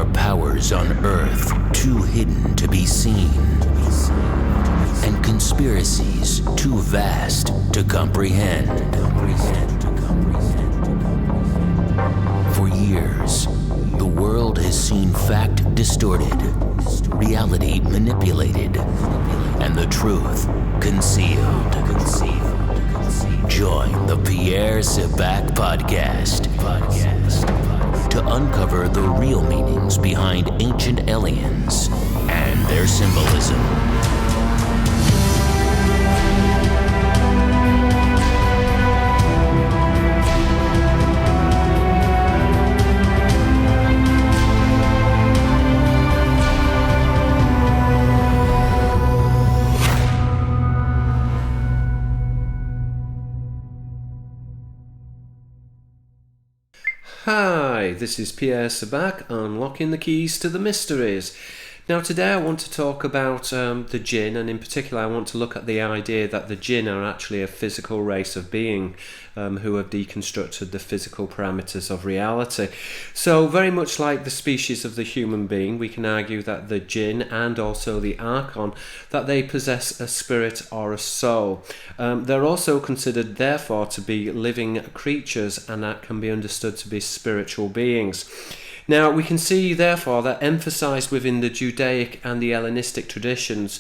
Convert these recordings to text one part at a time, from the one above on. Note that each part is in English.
are powers on Earth too hidden to be seen, and conspiracies too vast to comprehend. For years, the world has seen fact distorted, reality manipulated, and the truth concealed. Join the Pierre Sabak podcast to uncover the real meanings behind ancient aliens and their symbolism. Hi, this is Pierre Sabak, unlocking the keys to the mysteries. Now today I want to talk about the Jinn, and in particular I want to look at the idea that the Jinn are actually a physical race of being who have deconstructed the physical parameters of reality. So very much like the species of the human being, we can argue that the Jinn and also the archon, that they possess a spirit or a soul. They're also considered therefore to be living creatures, and that can be understood to be spiritual beings. Now, we can see, therefore, that emphasized within the Judaic and the Hellenistic traditions,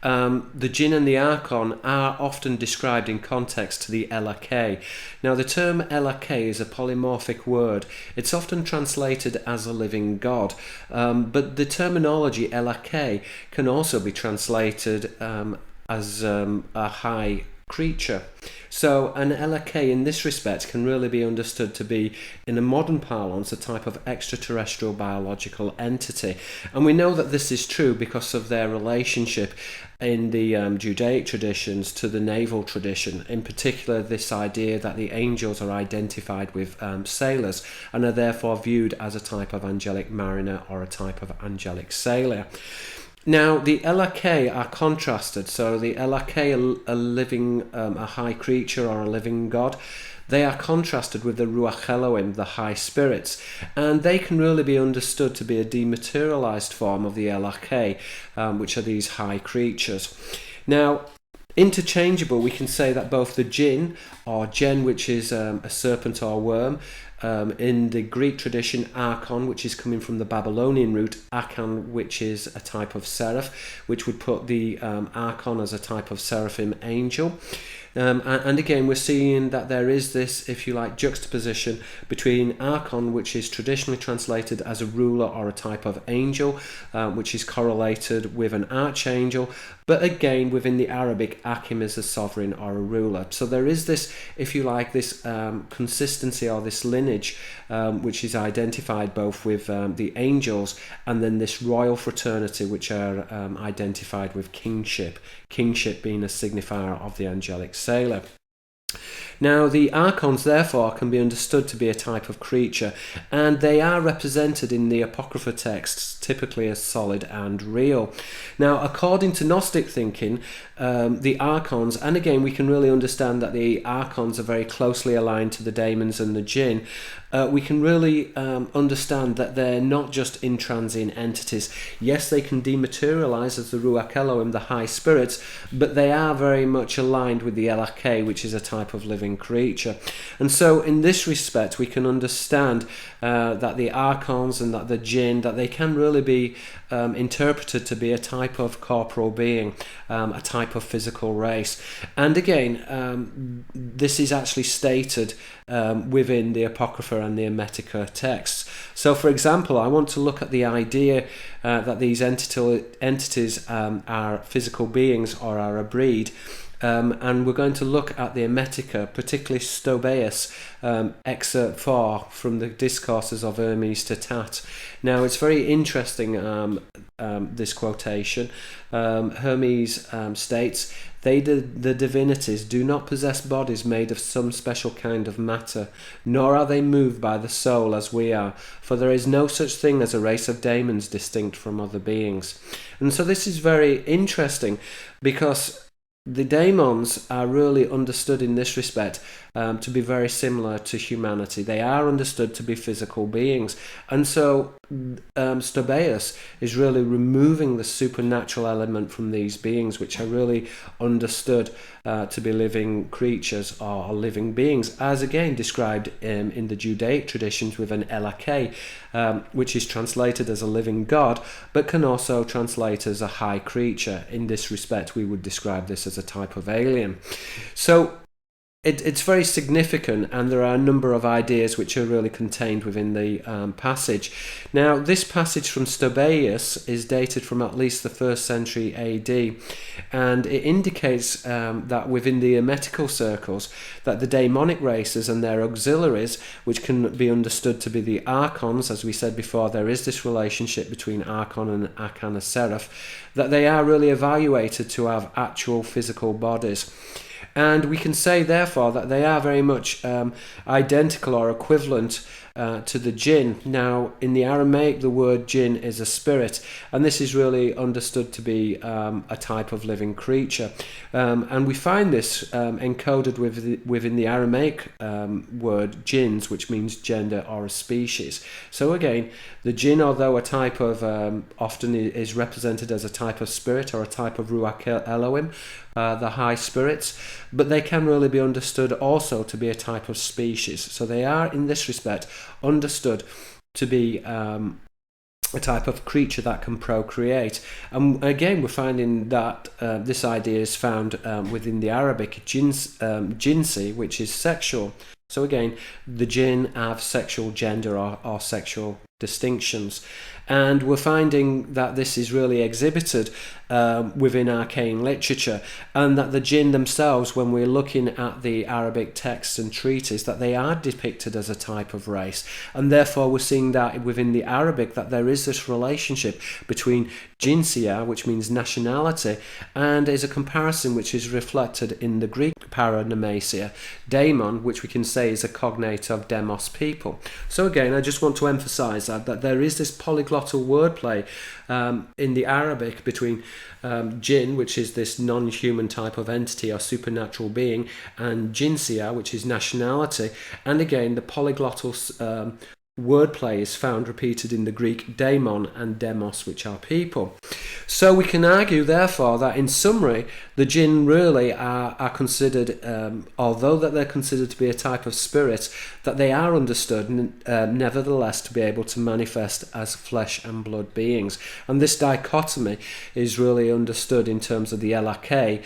the Jinn and the archon are often described in context to the elakeh. Now, the term elakeh is a polymorphic word. It's often translated as a living god, but the terminology elakeh can also be translated as a high creature. So an elakeh in this respect can really be understood to be, in a modern parlance, a type of extraterrestrial biological entity. And we know that this is true because of their relationship in the Judaic traditions to the naval tradition. In particular, this idea that the angels are identified with sailors and are therefore viewed as a type of angelic mariner or a type of angelic sailor. Now, the elakeh are contrasted. So the elakeh, a living, a high creature or a living god, they are contrasted with the ru'akh, the high spirits, and they can really be understood to be a dematerialized form of the elakeh, which are these high creatures. Now, interchangeable, we can say that both the Jinn, or Djinn, which is a serpent or worm, in the Greek tradition, archon, which is coming from the Babylonian root, archon, which is a type of seraph, which would put the archon as a type of seraphim angel. And again, we're seeing that there is this, if you like, juxtaposition between archon, which is traditionally translated as a ruler or a type of angel, which is correlated with an archangel, but again, within the Arabic, Akim is a sovereign or a ruler. So there is this, if you like, this consistency or this lineage, which is identified both with the angels and then this royal fraternity, which are identified with kingship being a signifier of the angelic sailor. Now, the archons, therefore, can be understood to be a type of creature, and they are represented in the Apocrypha texts typically as solid and real. Now, according to Gnostic thinking, the archons, and again, we can really understand that the archons are very closely aligned to the daemons and the Jinn. We can really understand that they're not just intransient entities. Yes, they can dematerialize as the ru'akh Elohim, the high spirits, but they are very much aligned with the elakeh, which is a type of living creature. And so in this respect, we can understand that the archons and that the Jinn, that they can really be interpreted to be a type of corporal being, a type of physical race. And again, this is actually stated within the Apocrypha and the Hermetica texts. So, for example, I want to look at the idea that these entities are physical beings or are a breed. And we're going to look at the Hermetica, particularly Stobaeus, excerpt 4 from the Discourses of Hermes to Tat. Now, it's very interesting, this quotation. Hermes states, the divinities do not possess bodies made of some special kind of matter, nor are they moved by the soul as we are, for there is no such thing as a race of daemons distinct from other beings. And so this is very interesting because the daemons are really understood in this respect to be very similar to humanity. They are understood to be physical beings. And so Stobaeus is really removing the supernatural element from these beings, which are really understood to be living creatures or living beings, as again described in the Judaic traditions with an elake, which is translated as a living god, but can also translate as a high creature. In this respect, we would describe this as a type of alien. So it's very significant, and there are a number of ideas which are really contained within the passage. Now, this passage from Stobaeus is dated from at least the 1st century AD, and it indicates that within the hermetical circles, that the daemonic races and their auxiliaries, which can be understood to be the archons, as we said before, there is this relationship between archon and arcana seraph, that they are really evaluated to have actual physical bodies. And we can say, therefore, that they are very much identical or equivalent to the jinn. Now, in the Aramaic, the word jinn is a spirit, and this is really understood to be a type of living creature. And we find this encoded within the Aramaic word jinns, which means gender or a species. So again, the jinn, although a type of, often is represented as a type of spirit or a type of ru'akh Elohim, the high spirits, but they can really be understood also to be a type of species. So they are, in this respect, understood to be a type of creature that can procreate. And again, we're finding that this idea is found within the Arabic jinsi, which is sexual. So again, the jinn have sexual gender or sexual distinctions. And we're finding that this is really exhibited within arcane literature, and that the jinn themselves, when we're looking at the Arabic texts and treatises, that they are depicted as a type of race. And therefore we're seeing that within the Arabic, that there is this relationship between jinsia, which means nationality, and is a comparison which is reflected in the Greek paranemasia, daemon, which we can say is a cognate of demos, people. So again, I just want to emphasize that there is this polyglottal wordplay in the Arabic between jinn, which is this non-human type of entity or supernatural being, and jinsia, which is nationality. And again, the polyglottal wordplay is found repeated in the Greek daemon and demos, which are people. So we can argue, therefore, that in summary, the jinn really are considered, although that they're considered to be a type of spirit, that they are understood nevertheless to be able to manifest as flesh and blood beings. And this dichotomy is really understood in terms of the elake,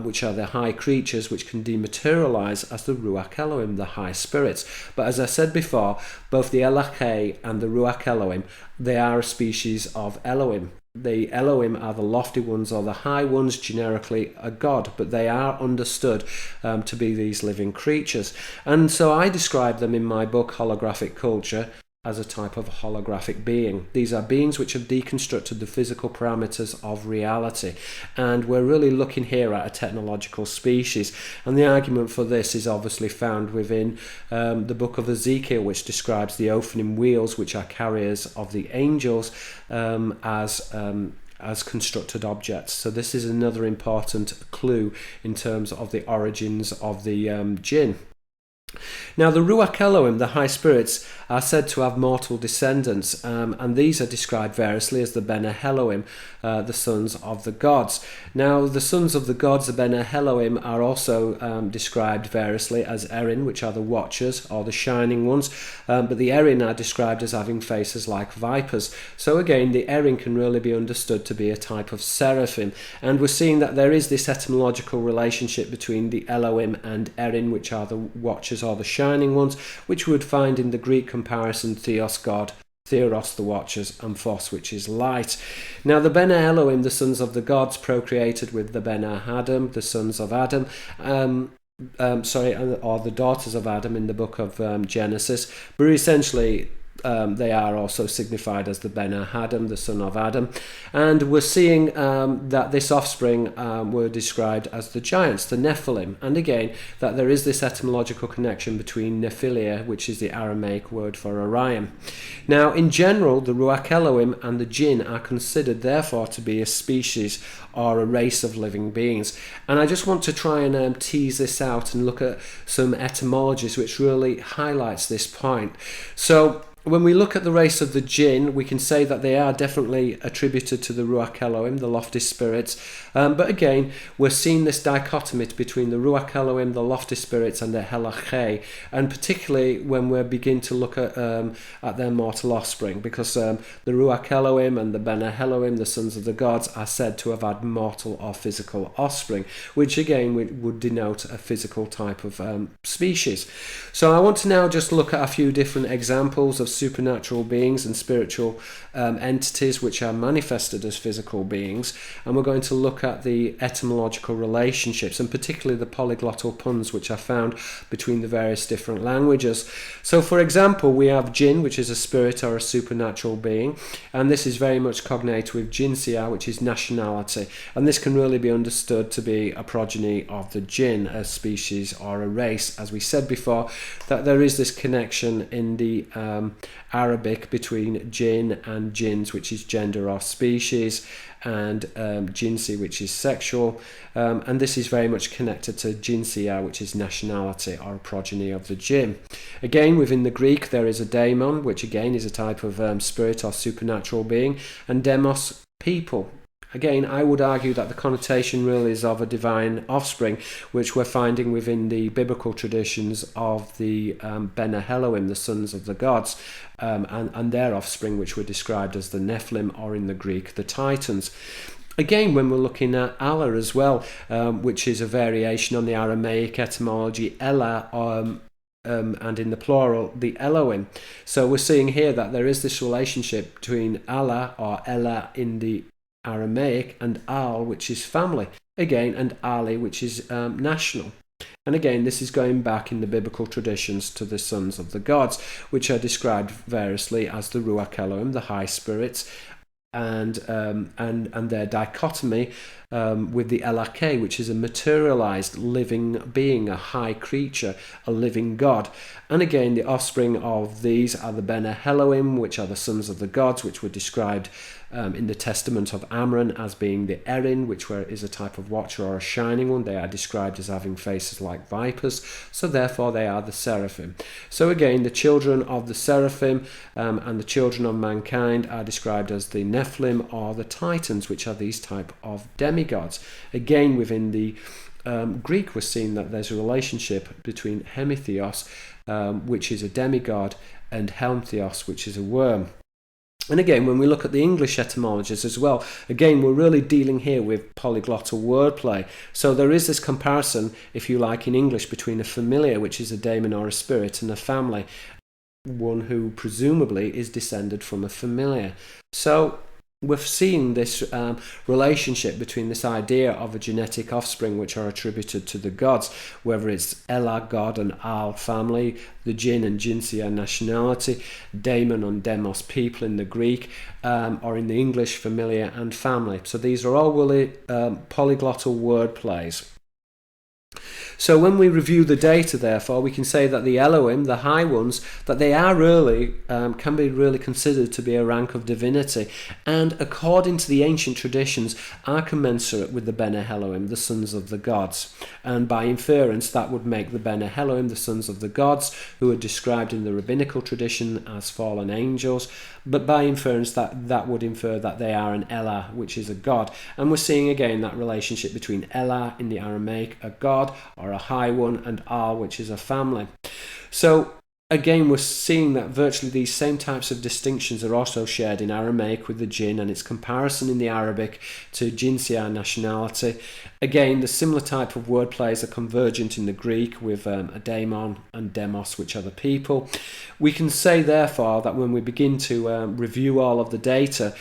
which are the high creatures which can dematerialize, as the ru'akh Elohim, the high spirits. But as I said before, both the elake and the ru'akh Elohim, they are a species of Elohim. The Elohim are the lofty ones or the high ones, generically a god, but they are understood to be these living creatures. And so I describe them in my book, Holographic Culture, as a type of holographic being. These are beings which have deconstructed the physical parameters of reality. And we're really looking here at a technological species. And the argument for this is obviously found within the book of Ezekiel, which describes the opening wheels, which are carriers of the angels, as constructed objects. So this is another important clue in terms of the origins of the jinn. Now, the ru'akh Elohim, the high spirits, are said to have mortal descendants, and these are described variously as the Bene Elohim, the sons of the gods. Now, the sons of the gods, the Bene Elohim, are also described variously as Erin, which are the watchers or the shining ones, but the Erin are described as having faces like vipers. So again, the Erin can really be understood to be a type of seraphim, and we're seeing that there is this etymological relationship between the Elohim and Erin, which are the watchers or the shining ones, which we would find in the Greek comparison Theos, God, Theros, the watchers, and Phos, which is light. Now, the Bene Elohim, the sons of the gods, procreated with the Bene Adam, the sons of Adam, or the daughters of Adam in the book of Genesis, but essentially they are also signified as the Ben Adam, the son of Adam. And we're seeing that this offspring were described as the giants, the Nephilim. And again, that there is this etymological connection between Nephilia, which is the Aramaic word for Orion. Now, in general, the ru'akh Elohim and the jinn are considered, therefore, to be a species or a race of living beings. And I just want to try and tease this out and look at some etymologies which really highlights this point. So when we look at the race of the jinn, we can say that they are definitely attributed to the ru'akh Elohim, the lofty spirits. But again, we're seeing this dichotomy between the ru'akh Elohim, the lofty spirits, and the helachei, and particularly when we begin to look at their mortal offspring, because the ru'akh Elohim and the Ben Elohim, the sons of the gods, are said to have had mortal or physical offspring, which again would denote a physical type of species. So I want to now just look at a few different examples of supernatural beings and spiritual entities which are manifested as physical beings, and we're going to look at the etymological relationships, and particularly the polyglottal puns which are found between the various different languages. So for example, we have jinn, which is a spirit or a supernatural being, and this is very much cognate with jinsia, which is nationality, and this can really be understood to be a progeny of the jinn, a species or a race. As we said before, that there is this connection in the Arabic between jinn and jinns, which is gender or species, and jinsi, which is sexual, and this is very much connected to jinsia, which is nationality or a progeny of the jinn. Again, within the Greek, there is a daemon, which again is a type of spirit or supernatural being, and demos, people. Again, I would argue that the connotation really is of a divine offspring, which we're finding within the biblical traditions of the Ben Elohim, the sons of the gods, and their offspring, which were described as the Nephilim, or in the Greek, the Titans. Again, when we're looking at Allah as well, which is a variation on the Aramaic etymology, Ella, and in the plural, the Elohim. So we're seeing here that there is this relationship between Allah, or Ella in the Aramaic, and Al, which is family, again, and Ali, which is national. And again, this is going back in the biblical traditions to the sons of the gods, which are described variously as the ru'akh Elohim, the high spirits, and their dichotomy with the elakeh, which is a materialized living being, a high creature, a living god. And again, the offspring of these are the Ben Elohim, which are the sons of the gods, which were described in the Testament of Amram as being the Erin, which is a type of watcher or a shining one. They are described as having faces like vipers, so therefore they are the seraphim. So again, the children of the seraphim and the children of mankind are described as the Nephilim or the Titans, which are these type of demigods. Again, within the Greek, we're seeing that there's a relationship between Hemitheos, which is a demigod, and Helmtheos, which is a worm. And again, when we look at the English etymologies as well, again, we're really dealing here with polyglottal wordplay. So there is this comparison, if you like, in English between a familiar, which is a daemon or a spirit, and a family, one who presumably is descended from a familiar. So we're seeing this relationship between this idea of a genetic offspring which are attributed to the gods, whether it's Ella, God, and Al, family, the jinn and jinsia, nationality, daemon and demos, people in the Greek, or in the English, familiar and family. So these are all really polyglottal word plays. So when we review the data, therefore, we can say that the Elohim, the high ones, that they are really, can be really considered to be a rank of divinity, and according to the ancient traditions, are commensurate with the Ben Elohim, the sons of the gods. And by inference, that would make the Ben Elohim, the sons of the gods, who are described in the rabbinical tradition as fallen angels, but by inference, that would infer that they are an Elah, which is a god. And we're seeing again that relationship between Elah in the Aramaic, a god, or a high one, and Al, which is a family. So again, we're seeing that virtually these same types of distinctions are also shared in Aramaic with the jinn, and its comparison in the Arabic to jinsia, nationality. Again, the similar type of word plays are convergent in the Greek with a daemon and demos, which are the people. We can say, therefore, that when we begin to review all of the data,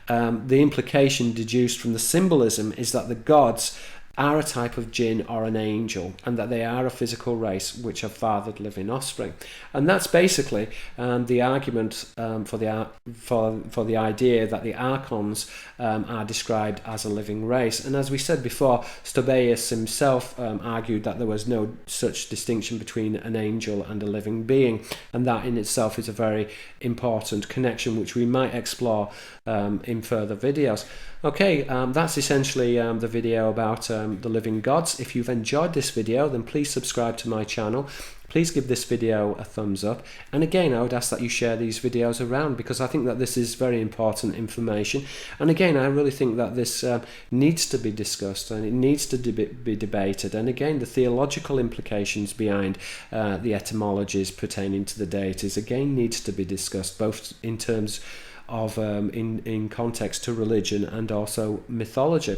the implication deduced from the symbolism is that the gods are a type of jinn or an angel, and that they are a physical race which have fathered living offspring. And that's basically the argument for the idea that the archons are described as a living race. And as we said before, Stobaeus himself argued that there was no such distinction between an angel and a living being, and that in itself is a very important connection which we might explore in further videos. Okay, that's essentially the video about the living gods. If you've enjoyed this video, then please subscribe to my channel. Please give this video a thumbs up. And again, I would ask that you share these videos around, because I think that this is very important information. And again, I really think that this needs to be discussed, and it needs to be debated. And again, the theological implications behind the etymologies pertaining to the deities again needs to be discussed, both in terms of in context to religion and also mythology.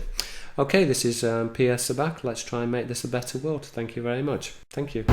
Okay, this is Pierre Sabak. Let's try and make this a better world. Thank you very much. Thank you.